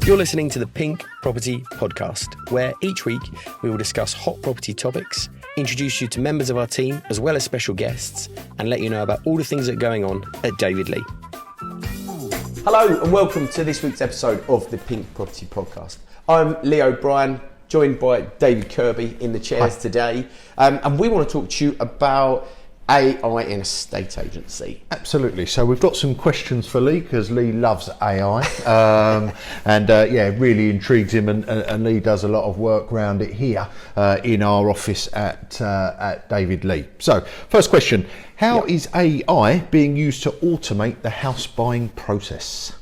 You're listening to the Pink Property Podcast, where each week we will discuss hot property topics, introduce you to members of our team as well as special guests, and let you know about all the things that are going on at David Lee. Hello and welcome to this week's episode of the Pink Property Podcast. I'm Lee O'Brien, joined by David Kirby in the chairs today, and we want to talk to you about AI in a estate agency. Absolutely. So we've got some questions for Lee because Lee loves AI, and it really intrigues him. And Lee does a lot of work around it here in our office at David Lee. So, first question: how is AI being used to automate the house buying process?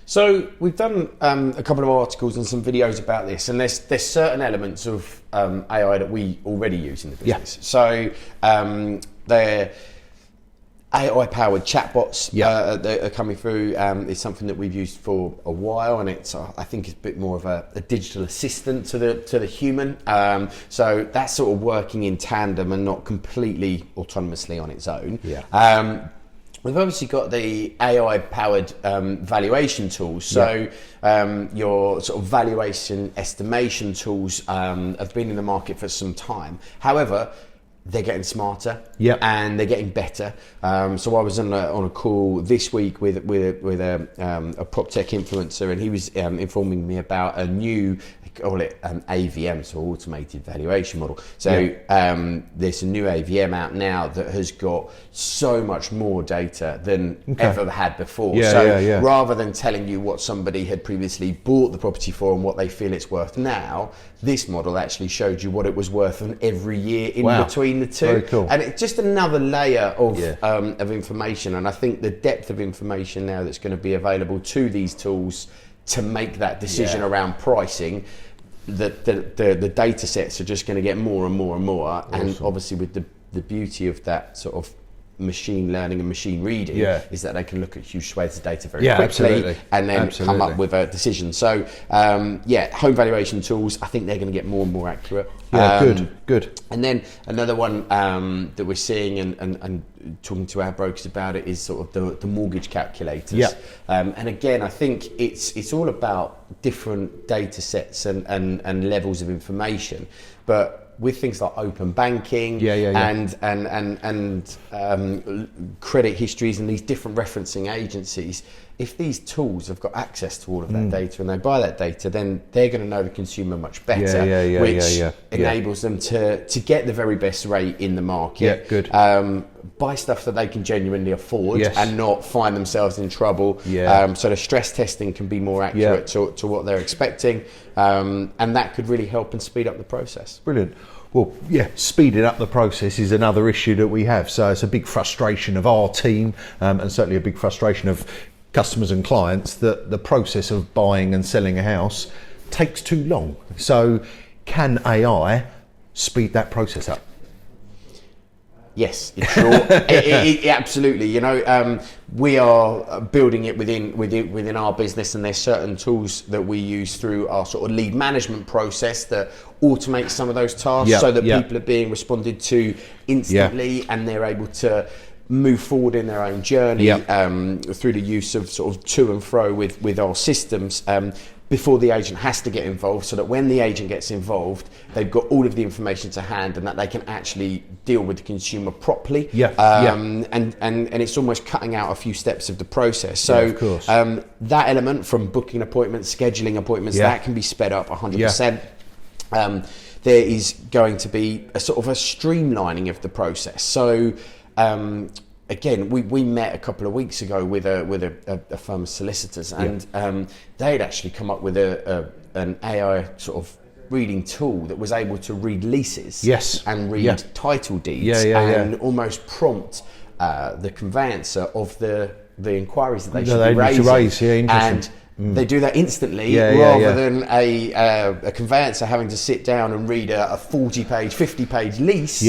So we've done a couple of articles and some videos about this, and there's certain elements of AI that we already use in the business. So they're AI-powered chatbots that are coming through. It's something that we've used for a while, and it's I think it's a bit more of a digital assistant to the human. So that's sort of working in tandem and not completely autonomously on its own. We've obviously got the AI-powered valuation tools. So your sort of valuation estimation tools have been in the market for some time. However, they're getting smarter and they're getting better. So I was on a call this week with a prop tech influencer, and he was informing me about a new, they call it AVM, so automated valuation model. So there's a new AVM out now that has got so much more data than ever had before. Rather than telling you what somebody had previously bought the property for and what they feel it's worth now, this model actually showed you what it was worth in every year in between the two. Very cool. And it's just another layer of information, and I think the depth of information now that's going to be available to these tools to make that decision around pricing, the data sets are just going to get more and more and more. Awesome. And obviously with the beauty of that sort of machine learning and machine reading is that they can look at huge swathes of data very quickly and then come up with a decision. So home valuation tools, I think they're going to get more and more accurate. Good. And then another one that we're seeing and talking to our brokers about it is sort of the mortgage calculators. And again, I think it's all about different data sets and levels of information, but with things like open banking and credit histories and these different referencing agencies, if these tools have got access to all of that data and they buy that data, then they're going to know the consumer much better, which enables them to get the very best rate in the market, buy stuff that they can genuinely afford and not find themselves in trouble. So the stress testing can be more accurate to what they're expecting, and that could really help and speed up the process. Brilliant. Well, speeding up the process is another issue that we have. So it's a big frustration of our team, and certainly a big frustration of customers and clients, that the process of buying and selling a house takes too long. So can AI speed that process up? Yes, in short, it absolutely. You know, we are building it within our business, and there's certain tools that we use through our sort of lead management process that automate some of those tasks, so that people are being responded to instantly, and they're able to move forward in their own journey through the use of sort of to and fro with our systems. Before the agent has to get involved, so that when the agent gets involved, they've got all of the information to hand and that they can actually deal with the consumer properly. And it's almost cutting out a few steps of the process. So that element from booking appointments, scheduling appointments, that can be sped up 100%. There is going to be a sort of a streamlining of the process. So again, we met a couple of weeks ago with a firm of solicitors, and they'd actually come up with an AI sort of reading tool that was able to read leases and read title deeds and almost prompt the conveyancer of the inquiries that they should be raising. And they do that instantly rather than a conveyancer having to sit down and read a 40-page, 50-page lease.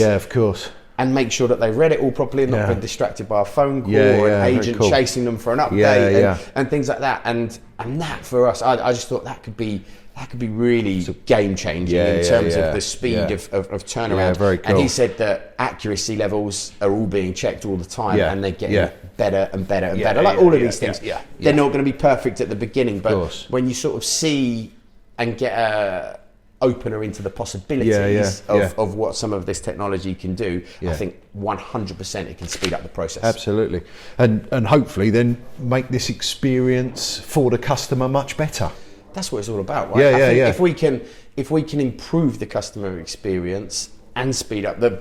And make sure that they've read it all properly and not been distracted by a phone call or an agent chasing them for an update and things like that. And that for us, I just thought that could be that could be really game changing in terms of the speed of turnaround. Yeah, very cool. And he said that accuracy levels are all being checked all the time, and they're getting better and better and better. Like all of these things, they're not going to be perfect at the beginning, but when you sort of see and get a opener into the possibilities of what some of this technology can do, I think 100% it can speed up the process. Absolutely, and hopefully then make this experience for the customer much better. That's what it's all about, right? I think if we can improve the customer experience and speeding up the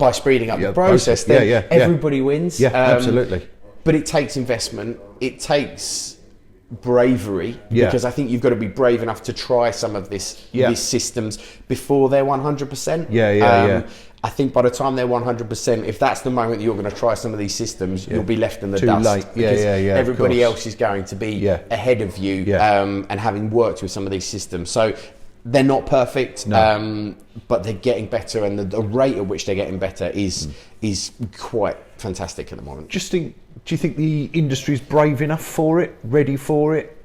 process, then everybody wins. Yeah, absolutely. But it takes investment. It takes bravery, because I think you've got to be brave enough to try some of these systems before they're 100%. I think by the time they're 100%, if that's the moment that you're going to try some of these systems, you'll be left in the dust. Late. Because everybody else is going to be ahead of you, and having worked with some of these systems. So they're not perfect, but they're getting better, and the rate at which they're getting better is quite fantastic at the moment. Do you think the industry's brave enough for it, ready for it,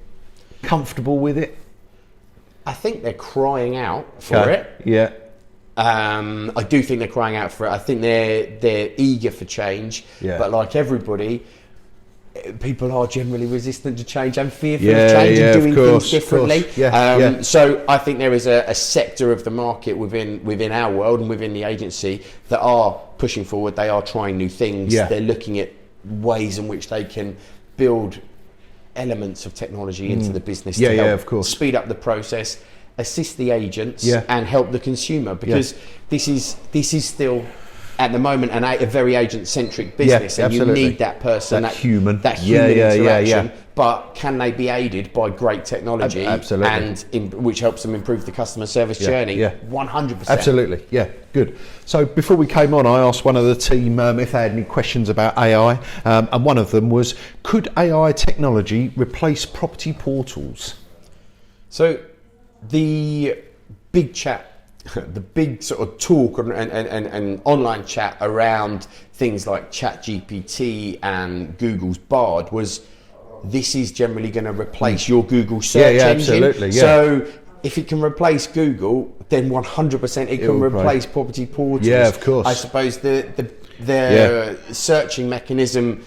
comfortable with it? I think they're crying out for it. Yeah. I do think they're crying out for it. I think they're eager for change, but like everybody, people are generally resistant to change and fearful of change and doing things differently. So I think there is a sector of the market within our world and within the agency that are pushing forward. They are trying new things. They're looking at ways in which they can build elements of technology into the business to help speed up the process, assist the agents, and help the consumer, because this is still at the moment a very agent-centric business, and you need that person, that human interaction. But can they be aided by great technology, and which helps them improve the customer service journey? 100%. Absolutely. Yeah. Good. So before we came on, I asked one of the team if they had any questions about AI, and one of them was, could AI technology replace property portals? So the big sort of talk and online chat around things like ChatGPT and Google's Bard was, this is generally going to replace your Google search engine. Absolutely. So if it can replace Google, then 100% it can replace property portals. Yeah, of course. I suppose the searching mechanism,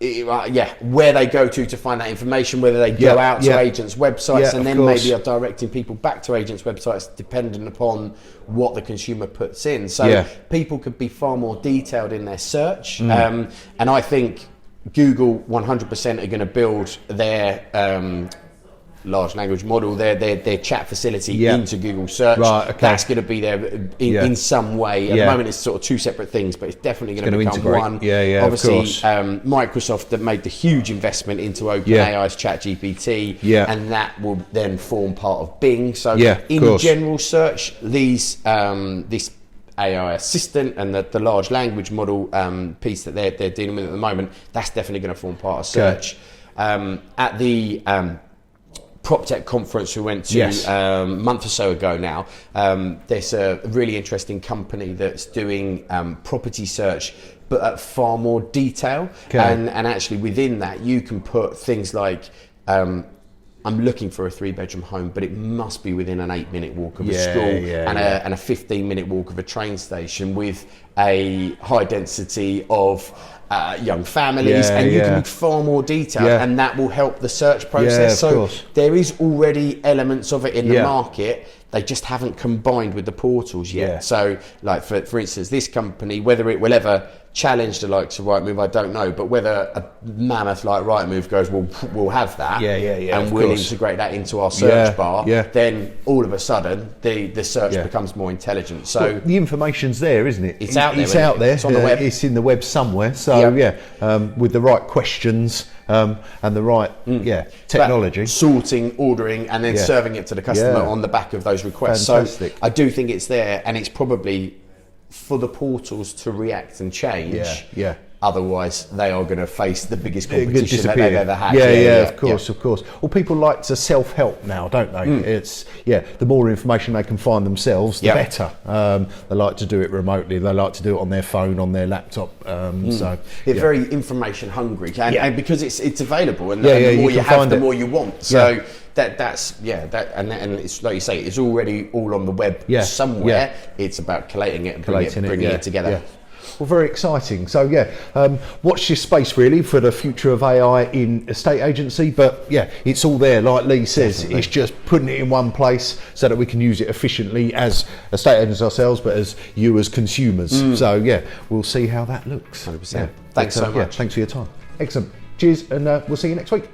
where they go to find that information, whether they go out to agents' websites and then maybe are directing people back to agents' websites dependent upon what the consumer puts in. So people could be far more detailed in their search. And I think Google 100% are going to build their large language model, their chat facility into Google Search. That's going to be there in some way. At the moment, it's sort of two separate things, but it's definitely going to become integrate. one. Obviously, Microsoft that made the huge investment into OpenAI's ChatGPT, and that will then form part of Bing. So in general search, this AI assistant and the large language model piece that they're dealing with at the moment, that's definitely going to form part of search. At the PropTech conference we went to a month or so ago now, there's a really interesting company that's doing property search, but at far more detail. And actually within that, you can put things like, I'm looking for a 3-bedroom home, but it must be within an 8-minute walk of a school and a 15-minute walk of a train station, with a high density of young families, and you can be far more detailed, and that will help the search process. So there is already elements of it in the market. They just haven't combined with the portals yet. So, like for instance, this company, whether it will ever challenge the likes of Rightmove, I don't know, but whether a mammoth like Rightmove goes, we'll have that, and we'll integrate that into our search bar, then all of a sudden the search becomes more intelligent. So the information's there, isn't it? It's out there. It's out there. It's on the web. It's in the web somewhere. So with the right questions and the right technology, sorting, ordering, and then serving it to the customer on the back of those requests. Fantastic. So I do think it's there, and it's probably for the portals to react and change. Otherwise, they are going to face the biggest competition that they've ever had. Of course. Well, people like to self-help now, don't they? It's the more information they can find themselves, the better. They like to do it remotely. They like to do it on their phone, on their laptop. So they're very information hungry, and because it's available, and the more you have, the more you want. So that's and it's like you say, it's already all on the web somewhere. It's about collating it and bringing it together. Yeah. Well, very exciting. So watch this space really for the future of AI in estate agency. But yeah, it's all there. Like Lee says, it's just putting it in one place so that we can use it efficiently as estate agents ourselves, but as you as consumers. So yeah, we'll see how that looks. 100%. Thanks so much. Thanks for your time. Excellent. Cheers, and we'll see you next week.